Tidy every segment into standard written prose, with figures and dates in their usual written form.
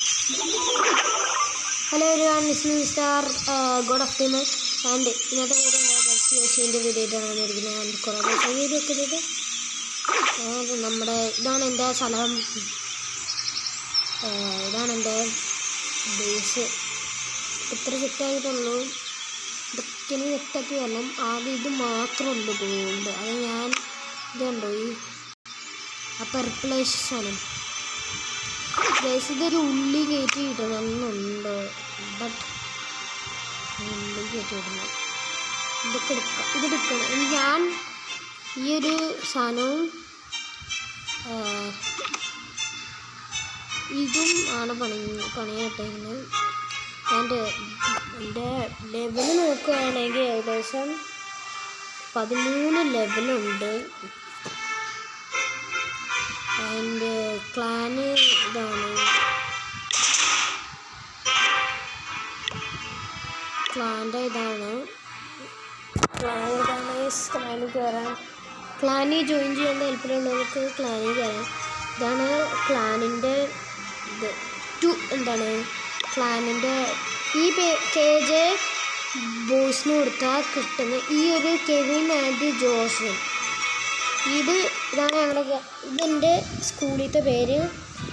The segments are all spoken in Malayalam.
Hello everyone, this is Mr. God of Demon and ഇന്നത്തെ വീഡിയോ യോശീൻ്റെ വീഡിയോ ആയിട്ടാണ് വന്നിരിക്കുന്നത്. ആൻഡ് കുറേ ദിവസം വീഡിയോ ഒക്കെ ചെയ്തിട്ട് ഇതാണ് എൻ്റെ സ്ഥലം, ഇതാണ് എൻ്റെ ബേസ്. ഇത്ര സെറ്റായിട്ടുള്ളൂ. ഇതൊക്കെ സെറ്റാക്കി വരണം. ആദ്യം ഇത് മാത്രമുള്ളൂ ഗോൾഡ്. അത് ഞാൻ ഇതുണ്ടോ ഈ പെർപ്ലേഷ് സാധനം ഇതൊരു ഉള്ളി കയറ്റി ഇടണമെന്നുണ്ട്. ബട്ട് ഉള്ളി കയറ്റി ഇടണം. ഇതെടുക്കണം. ഞാൻ ഈ ഒരു സാധനവും ഇതും ആണ് പണിയായിട്ടേക്കുന്നത്. എൻ്റെ ലെവൽ നോക്കുകയാണെങ്കിൽ ഏകദേശം 13 ലെവലുണ്ട്. എൻ്റെ ക്ലാന് ഇതാണ്. ക്ലാൻ്റെ ഇതാണ്. ക്ലാനിൽ കയറാൻ, ക്ലാനിൽ ജോയിൻ ചെയ്യാൻ താല്പര്യമുള്ളവർക്ക് ക്ലാനിൽ കയറാം. ഇതാണ് ക്ലാനിൻ്റെ ക്ലാനിൻ്റെ ഈ KJ ബോയ്സിന് കൊടുത്താൽ കിട്ടുന്ന ഈ ഒരു കെവിൻ ആൻഡ് ജോസൻ. ഇതാണ് ഇതെൻ്റെ സ്കൂളിലത്തെ പേര്,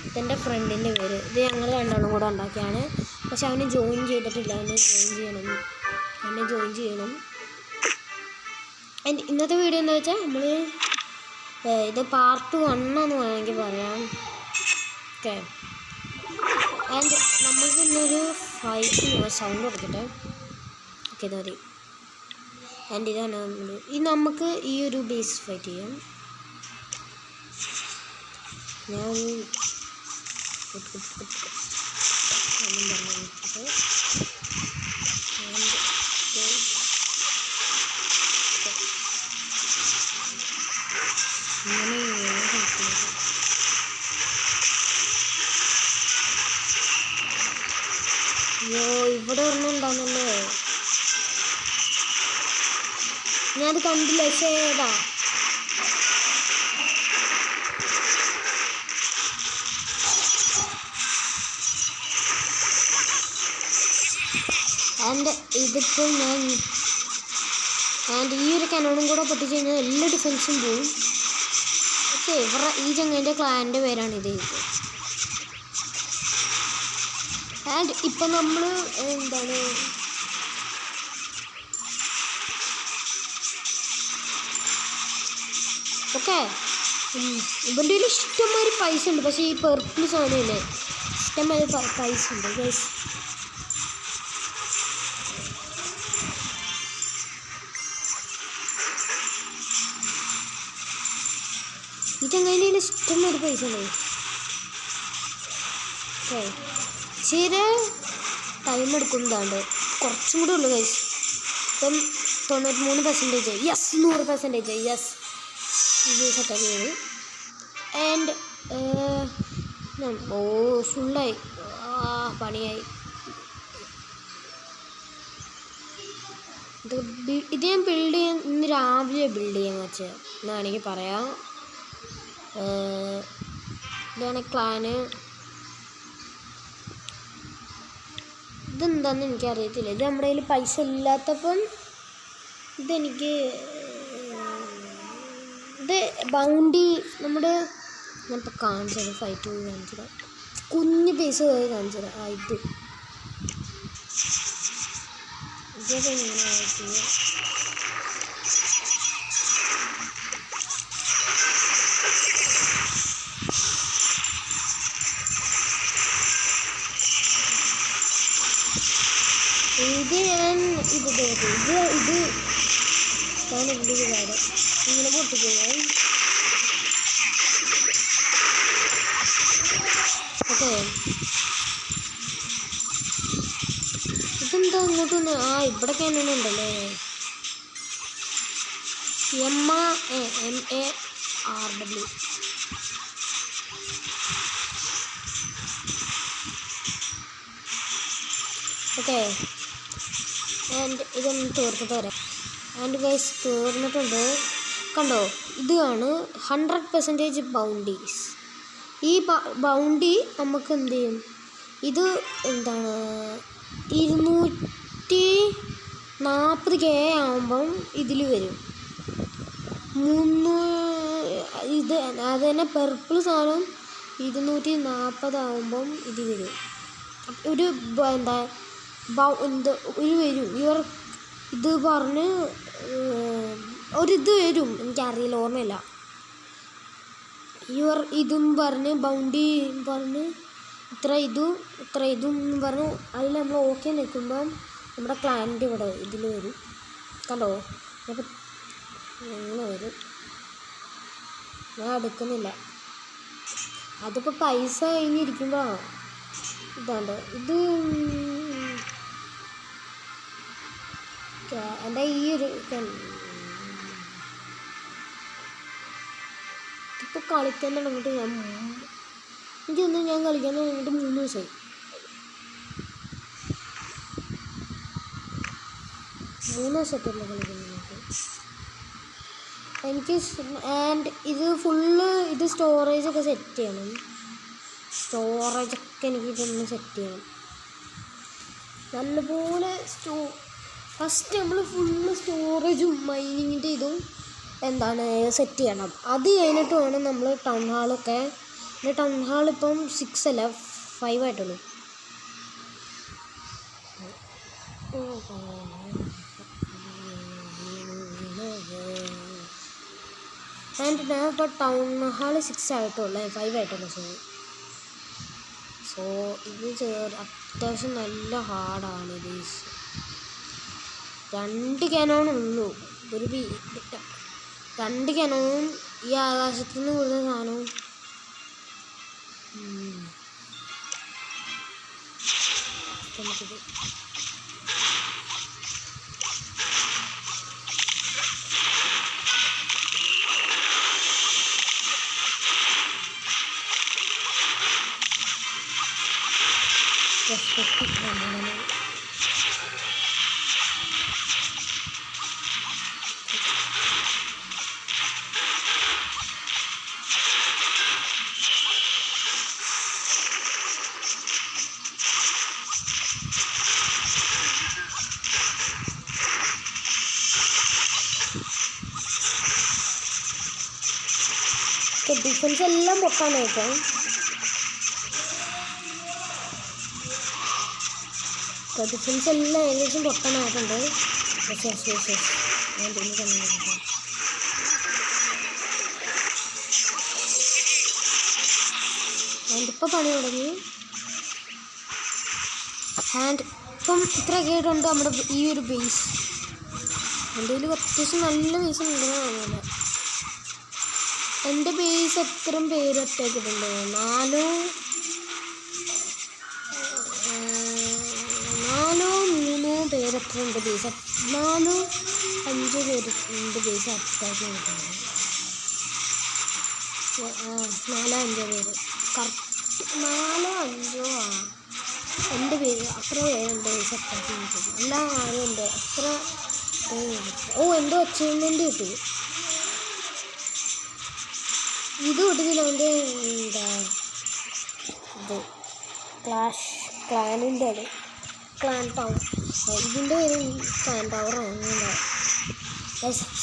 ഇതെൻ്റെ ഫ്രണ്ടിൻ്റെ പേര്. ഇത് ഞങ്ങൾ രണ്ടാളും കൂടെ ഉണ്ടാക്കിയാണ്. പക്ഷെ അവന് ജോയിൻ ചെയ്തിട്ടില്ല. അവനെ ജോയിൻ ചെയ്യണം. ഇന്നത്തെ വീഡിയോ എന്താ വെച്ചാൽ ഇത് പാർട്ട് 1 എന്ന് വേണമെങ്കിൽ പറയാം. ഓക്കെ, ആൻഡ് നമുക്ക് ഇന്നൊരു ഫൈറ്റ് സൗണ്ട് കൊടുക്കട്ടെ. ഓക്കെ, ഇത് മതി. ആൻഡ് ഇതാണ് നമുക്ക് ഈ ഒരു ബേസ് ഫൈറ്റ് ചെയ്യാം. ഞാൻ ഇവിടെ ഒരെണ്ണം ഉണ്ടാകുന്നല്ലേ, ഞാനത് കണ്ടില്ല. ശേടാ ആൻഡ് ഇതിപ്പോൾ ഈ ഒരു കനോണും കൂടെ പൊട്ടിച്ച് കഴിഞ്ഞാൽ എല്ലാ ഡിഫൻസും പോവും. ഓക്കെ, ഈ ചങ്ങൻ്റെ ക്ലാൻ്റെ പേരാണിത്. ആൻഡ് ഇപ്പം നമ്മൾ ഓക്കെ, ഇവൻ്റെ കയ്യിൽ ഇഷ്ടംമാതിരി പൈസ ഉണ്ട്. പക്ഷേ ഈ പെർപ്പിൾ സാധനമില്ലേ, ഇഷ്ടംമാതിരി പൈസ ഉണ്ട് ഗൈസ്. ഈ ചങ്ങാതിൻ്റെ കയ്യിൽ ഇഷ്ടംമാതിരി പൈസ ഉണ്ട്. ഓക്കെ, ഇച്ചിരി ടൈം എടുക്കുന്നതാണ്ട്, കുറച്ചും കൂടെ ഉള്ളു ഗൈസ്. ഇപ്പം 93%, യെസ് 100%, യെസ് ഇത് സെറ്റാക്കി ചെയ്തു. ആൻഡ് ഫുള്ളായി, പണിയായി. ഇത് ഞാൻ ഇന്ന് രാവിലെ ബിൽഡ് ചെയ്യാൻ വെച്ചത് എന്ന് വേണമെങ്കിൽ പറയാം. ഇതാണ് ക്ലാന്. ഇതെന്താണെന്ന് എനിക്കറിയത്തില്ല. ഇത് നമ്മുടെ കയ്യിൽ പൈസ ഇല്ലാത്തപ്പം ഇത് ബൗണ്ടി ഞാനിപ്പോൾ കാണിച്ചത് ഫൈറ്റ് പോയി കാണിച്ചത്, കുഞ്ഞ് പൈസ പോയി കാണിച്ചത്. ഇതൊക്കെ ഇങ്ങനെ ആയിട്ട് ഞാൻ എന്ത് ചെയ്താൽ ഇങ്ങനെ പൊട്ടിപ്പോയാൽ. ഓക്കെ, ഇതെന്താ ഇങ്ങോട്ടൊന്ന് ഇവിടെ കാണുന്നുണ്ടല്ലേ, MARW. ഓക്കെ, ആൻഡ് ഇതൊന്ന് തീർത്തിട്ട് വരാം. ആൻഡ് ഗൈസ് തീർന്നിട്ടുണ്ട്. കണ്ടോ, ഇതാണ് 100% ബൗണ്ടീസ്. ഈ ബൗണ്ടി നമുക്ക് എന്ത് ചെയ്യും, ഇത് എന്താണ് 240K ആകുമ്പം ഇതിൽ വരും ഇത് അത് തന്നെ പെർപ്പിൾ സാധനം 240 ആകുമ്പം ഇത് വരും ഒരു എന്താ ഒരു വരും ഇത് പറഞ്ഞ് ഒരിത് വരും, എനിക്കറിയില്ല, ഓർമ്മയില്ല. ഇതും പറഞ്ഞ് ബൗണ്ടി പറഞ്ഞ് ഇത്ര ഇതും എന്ന് പറഞ്ഞ് അതിൽ നമ്മൾ ഓക്കെ നിൽക്കുമ്പം നമ്മുടെ ക്ലയൻറ്റ് ഇവിടെ ഇതിൽ വരും. കണ്ടോ? അപ്പം ഇങ്ങനെ വരും. ഞാൻ എടുക്കുന്നില്ല. അതിപ്പോൾ പൈസ കഴിഞ്ഞിരിക്കുമ്പോഴാണ് ഇതാണ്ട് ഇത് എൻ്റെ ഈ ഒരു ഇപ്പോൾ കളിക്കാൻ തുടങ്ങിയിട്ട് ഞാൻ കളിക്കാൻ തുടങ്ങിയിട്ട് 3 ദിവസമായി. 3 ദിവസമായിട്ടല്ല കളിക്കുന്നത് എനിക്ക്. ആൻഡ് ഇത് ഫുള്ള് ഇത് സ്റ്റോറേജൊക്കെ സെറ്റ് ചെയ്യണം. സ്റ്റോറേജൊക്കെ എനിക്ക് ഇതൊന്ന് സെറ്റ് ചെയ്യണം നല്ലപോലെ. ഫസ്റ്റ് നമ്മൾ ഫുള്ള് സ്റ്റോറേജും മൈനിങ്ങിൻ്റെ ഇതും എന്താണ് സെറ്റ് ചെയ്യണം. അത് കഴിഞ്ഞിട്ട് വേണം നമ്മൾ ടൗൺ ഹാളൊക്കെ. ടൗൺ ഹാൾ ഇപ്പം 6 അല്ല 5 ആയിട്ടുള്ളൂ. ആൻഡ് ഞാൻ ഇപ്പോൾ ടൗൺ ഹാൾ 6 ആയിട്ടുള്ളൂ, 5 ആയിട്ടുള്ളൂ. സോ ഇത് അത്യാവശ്യം നല്ല ഹാർഡാണ്. ഇത് 2 ക്യാനോണുള്ളൂ. 2 ക്യാനോണും ഈ ആകാശത്തു നിന്ന് വീഴുന്ന സാധനവും നമുക്കിത് ഡിഫൻസ് എല്ലാം പൊട്ടാനായിട്ടോ. ഡിഫൻസ് എല്ലാം ഏകദേശം പൊട്ടാനായിട്ടുണ്ട്. ഞാൻ പിന്നെ ഇപ്പോൾ പണി തുടങ്ങി. ആൻഡ് ഇപ്പം ഇത്രയൊക്കെ ആയിട്ടുണ്ട് നമ്മുടെ ഈ ഒരു ബേസ്. എൻ്റെ കയ്യിൽ അത്യാവശ്യം നല്ല ബേസ് ഉണ്ടെന്ന് തോന്നുന്നില്ല. എൻ്റെ ബേസ് എത്രയും പേര് ഒറ്റയ്ക്കിട്ടുണ്ട്. 4 പേര് എത്ര ഉണ്ട് ബേസ്? 4-5 പേര് ഉണ്ട് ബേസ് അറ്റാക്ക് ചെയ്തിട്ടുണ്ട്. 4-5 പേര് കറക്റ്റ് 4-5 എൻ്റെ പേര് അത്ര പേരുണ്ട് ബേസ് അറ്റാക്ക് ചെയ്തിട്ടുണ്ട്. എല്ലാ ആരും ഉണ്ട് അത്ര. എന്തോ അച്ചീവ്മെൻറ്റ് കിട്ടി. ഇത് കിട്ടിയില്ല. എൻ്റെ എന്താ ഇത് ക്ലാനിൻ്റെ അത് ക്ലാൻ ടവർ. ഇതിൻ്റെ പേര് ക്ലാൻ ടവറാണ്.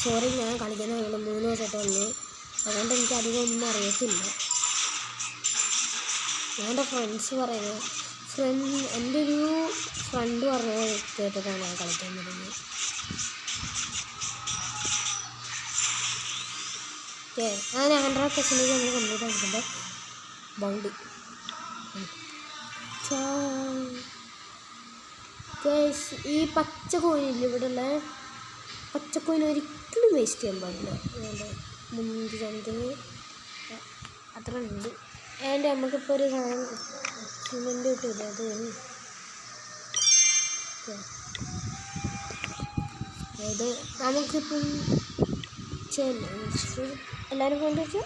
സോറി, ഞാൻ കളിക്കുന്ന 3 ദിവസമായിട്ടുള്ളൂ. അതുകൊണ്ട് എനിക്ക് അധികം ഒന്നും അറിയത്തില്ല. ഞാൻ എൻ്റെ ഫ്രണ്ട്സ് പറയുന്നത് എൻ്റെ ഒരു ഫ്രണ്ട് പറഞ്ഞത് കേട്ടിട്ടാണ് ഞാൻ കളിക്കാൻ തുടങ്ങിയത്. ഞാൻ 100% നമ്മൾ കംപ്ലീറ്റ് ആക്കിയിട്ടുണ്ട്. ബൗണ്ടി ഈ പച്ച കോയിനില്ല, ഇവിടെ ഉള്ള പച്ച കോയിൻ ഒരിക്കലും വേസ്റ്റ് ചെയ്യാൻ പാടില്ല. അതുകൊണ്ട് 3 സംതിങ് അത്ര ഉണ്ട്. ആൻഡ് നമുക്കിപ്പോൾ ഒരു സാധനം സിമെൻറ്റ് കിട്ടില്ല. അത് അതായത് നമുക്കിപ്പം എല്ലാവരും കൊണ്ടുവച്ചു.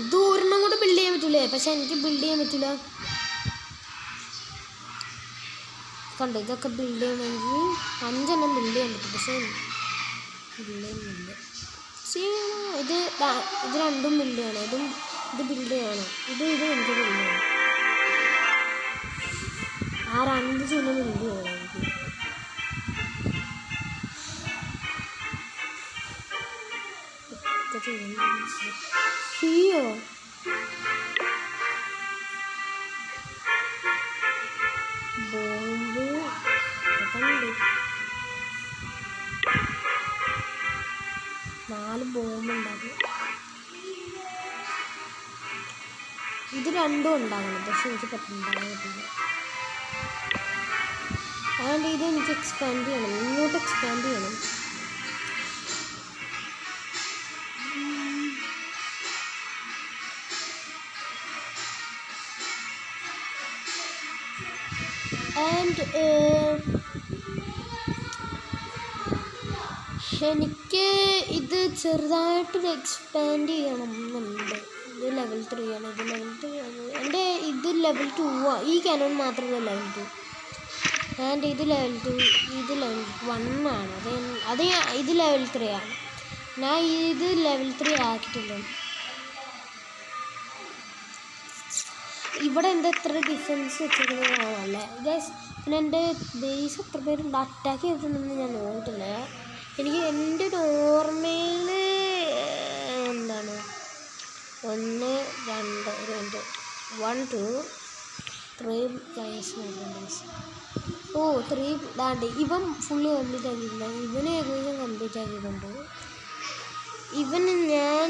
ഇത് ഒരെണ്ണം കൂടെ ബിൽഡ് ചെയ്യാൻ പറ്റൂലേ? പക്ഷെ എനിക്ക് ബിൽഡ് ചെയ്യാൻ പറ്റില്ല. കണ്ടോ, ഇതൊക്കെ ബിൽഡ് ചെയ്യണമെങ്കിൽ 5 എണ്ണം ബിൽഡ് ചെയ്യാൻ പറ്റും. പക്ഷേ ബിൽഡ് ചെയ്യുന്നില്ല. ഇത് 2ഉം ബിൽഡ് ചെയ്യണം. ഇതും ഇത് ബിൽഡ് ചെയ്യണം. ഇത് എനിക്ക് ബിൽഡ് ചെയ്യണം. ആ 2 ചുന ബിൽഡ് ചെയ്യണം എനിക്ക്. ചെയ്യോ ബോംബ് അതുണ്ട്. 4 ബോംബ് ഉണ്ടാകും. ഇത് 2 ഉണ്ടാകണം, പക്ഷെ എനിക്ക് ഉണ്ടാകാൻ പറ്റില്ല. അതുകൊണ്ട് ഇത് എനിക്ക് എക്സ്പാൻഡ് ചെയ്യണം, ഇങ്ങോട്ട് എക്സ്പാൻഡ് ചെയ്യണം. ആൻഡ് എനിക്ക് ഇത് ചെറുതായിട്ടൊരു എക്സ്പാൻഡ് ചെയ്യണം എന്നുണ്ട്. ഇത് ലെവൽ 3 ആണ്. ഇത് ലെവൽ 3 ആണ്. എൻ്റെ ഇത് ലെവൽ 2 ആണ്. ഈ കാനോൺ മാത്രമല്ല ലെവൽ 2. ആൻഡ് ഇത് ലെവൽ 2, ഇത് ലെവൽ 1 ആണ്. അത് ഇത് ലെവൽ 3 ആണ്. ഞാൻ ഇത് ലെവൽ 3 ആക്കിയിട്ടില്ല. ഇവിടെ എന്താ എത്ര ഡിഫറൻസ് വെച്ചിരിക്കുന്നതാണല്ലേ ഗൈസ്. പിന്നെ എൻ്റെ ബേസ് എത്ര പേരുണ്ട് അറ്റാക്ക് ചെയ്തിട്ടുണ്ടെന്ന് ഞാൻ നോക്കിയിട്ടില്ല. എനിക്ക് എൻ്റെ നോർമൽ എന്താണ് 1 2 1 2 3 ഗൈസ്. ഓ 3 ദാണ്ട് ഇവൻ ഫുള്ള് കംപ്ലീറ്റ് ആക്കിയിട്ടില്ല. ഇവനെ ഏകദേശം കംപ്ലീറ്റ് ആക്കിയിട്ടുണ്ട്. ഇവന് ഞാൻ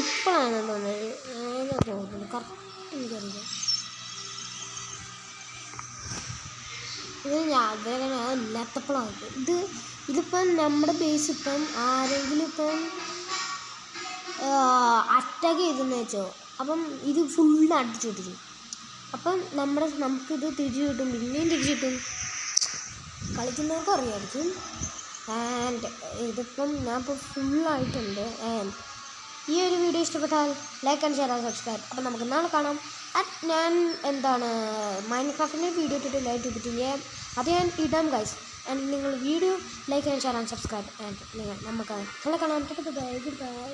ഇപ്പോഴാണ് തോന്നുന്നത് കറക്റ്റ് എനിക്കറിയാം. ഇത് ഞാൻ ഇല്ലാത്തപ്പോഴാണ് ഇതിപ്പം നമ്മുടെ ബേസ് ഇപ്പം ആരെങ്കിലും ഇപ്പം അറ്റാക്ക് ചെയ്തെന്ന് വെച്ചോ, അപ്പം ഇത് ഫുള്ള് അടിച്ചു കിട്ടും. അപ്പം നമുക്കിത് തിരിച്ചു കിട്ടും, പിന്നെയും തിരിച്ചു കിട്ടും. കളിക്കുന്നവർക്ക് അറിയാമായിരിക്കും. ആൻഡ് ഇതിപ്പം ഞാൻ ഇപ്പോൾ ഫുള്ളായിട്ടുണ്ട്. ആൻഡ് ഈ ഒരു വീഡിയോ ഇഷ്ടപ്പെട്ടാൽ like and share and subscribe. അപ്പം നമുക്ക് നാളെ കാണാം. ഞാൻ മൈൻക്രാഫ്റ്റിൻ്റെ വീഡിയോ ഇട്ടിട്ട് ലൈക്ക് ചെയ്തിട്ടില്ല, അത് ഞാൻ ഇടാം ഗൈസ്. ആൻഡ് നിങ്ങൾ video like and share and subscribe. And നമുക്ക് നാളെ കാണാം. Good bye.